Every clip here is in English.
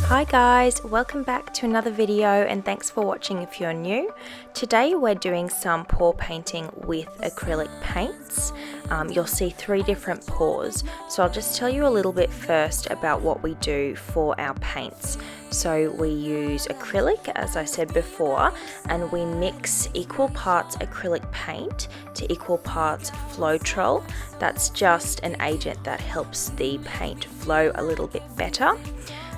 Hi guys, welcome back to another video and thanks for watching if you're new. Today we're doing some pour painting with acrylic paints. You'll see 3 different pours, so I'll just tell you a little bit first about what we do for our paints. So we use acrylic, as I said before, and we mix equal parts acrylic paint to equal parts Floetrol. That's just an agent that helps the paint flow a little bit better.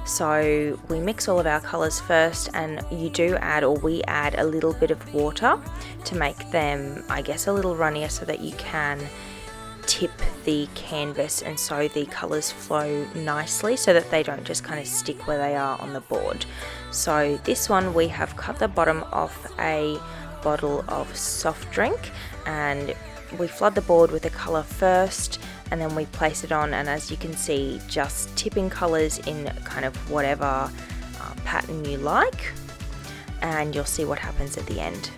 So we mix all of our colours first, and you do add, or we add, a little bit of water to make them, I guess, a little runnier so that you can tip the canvas and so the colours flow nicely so that they don't just kind of stick where they are on the board. So this one, we have cut the bottom off a bottle of soft drink and we flood the board with the colour first, and then we place it on, and as you can see, just tipping colours in kind of whatever pattern you like, and you'll see what happens at the end.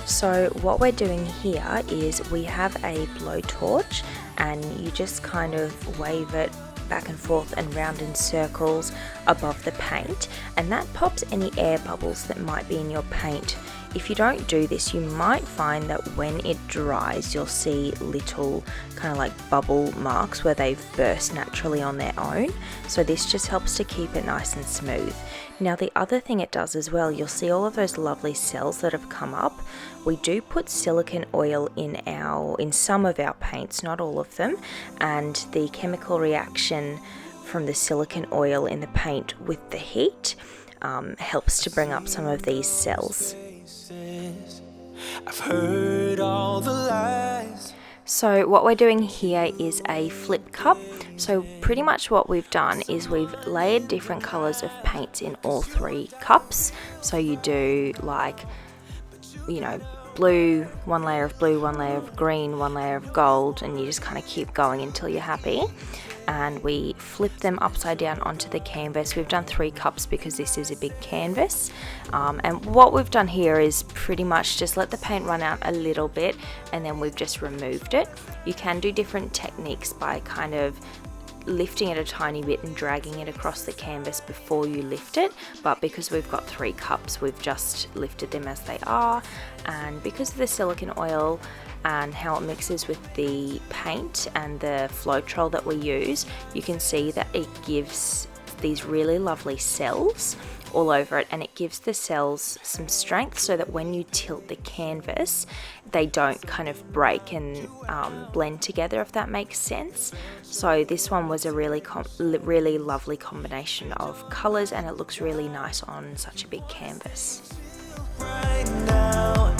So what we're doing here is we have a blowtorch, and you just kind of wave it back and forth and round in circles above the paint, and that pops any air bubbles that might be in your paint. If you don't do this, you might find that when it dries, you'll see little kind of like bubble marks where they've burst naturally on their own. So this just helps to keep it nice and smooth. Now the other thing it does as well, you'll see all of those lovely cells that have come up. We do put silicone oil in some of our paints, not all of them, and the chemical reaction from the silicone oil in the paint with the heat helps to bring up some of these cells. I've heard all the lies. So what we're doing here is a flip cup. So pretty much what we've done is we've layered different colours of paints in all 3 cups. So you do, like, you know, blue, 1 layer of blue, 1 layer of green, 1 layer of gold, and you just kind of keep going until you're happy. And we flip them upside down onto the canvas. We've done 3 cups because this is a big canvas, and what we've done here is pretty much just let the paint run out a little bit, and then we've just removed it. You can do different techniques by kind of lifting it a tiny bit and dragging it across the canvas before you lift it, but because we've got 3 cups, we've just lifted them as they are. And because of the silicone oil and how it mixes with the paint and the Floetrol that we use, you can see that it gives these really lovely cells all over it, and it gives the cells some strength so that when you tilt the canvas, they don't kind of break and blend together, if that makes sense. So this one was a really lovely combination of colours, and it looks really nice on such a big canvas. Right now,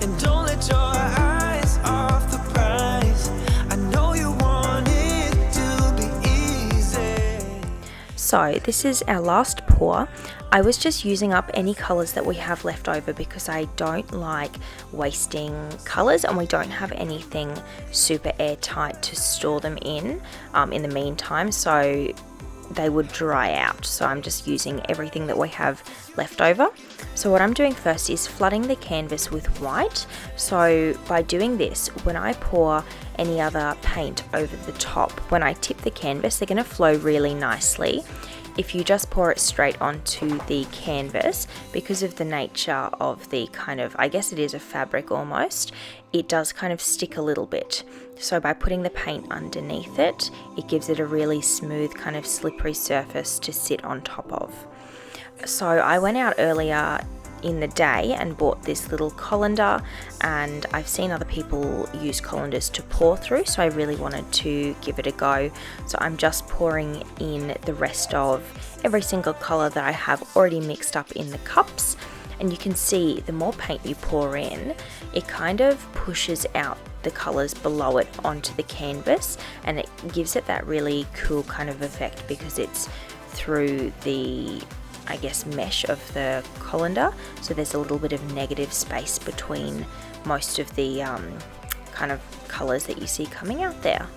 and don't let your eyes off the prize. I know you want it to be easy. So this is our last pour. I was just using up any colours that we have left over because I don't like wasting colours, and we don't have anything super airtight to store them in the meantime, so they would dry out. So I'm just using everything that we have left over. So what I'm doing first is flooding the canvas with white. So by doing this, when I pour any other paint over the top, when I tip the canvas, they're going to flow really nicely. If you just pour it straight onto the canvas, because of the nature of the kind of, I guess it is a fabric almost, it does kind of stick a little bit. So by putting the paint underneath it, it gives it a really smooth kind of slippery surface to sit on top of. So I went out earlier in the day and bought this little colander, and I've seen other people use colanders to pour through, so I really wanted to give it a go. So I'm just pouring in the rest of every single color that I have already mixed up in the cups, and you can see the more paint you pour in, it kind of pushes out the colors below it onto the canvas, and it gives it that really cool kind of effect because it's through the, I guess, mesh of the colander, so there's a little bit of negative space between most of the kind of colors that you see coming out there.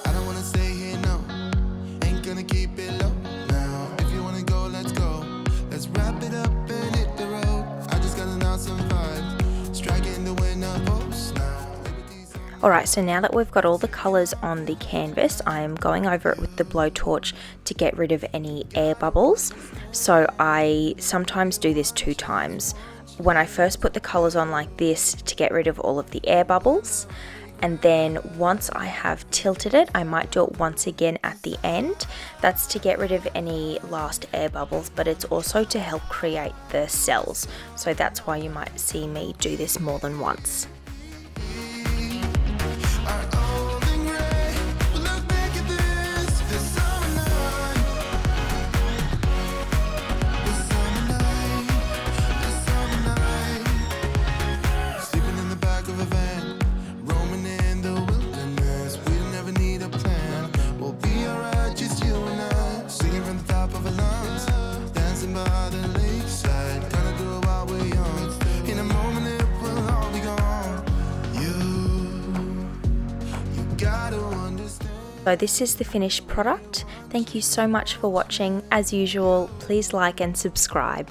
I don't wanna stay here, no. Ain't gonna keep it low now. If you wanna go, let's go. Let's wrap it up and hit the road. I just got an awesome vibe. Striking the winner post now. Alright, so now that we've got all the colours on the canvas, I am going over it with the blowtorch to get rid of any air bubbles. So I sometimes do this 2 times. When I first put the colours on like this to get rid of all of the air bubbles, and then once I have tilted it, I might do it once again at the end. That's to get rid of any last air bubbles, but it's also to help create the cells. So that's why you might see me do this more than once. So this is the finished product. Thank you so much for watching. As usual, please like and subscribe.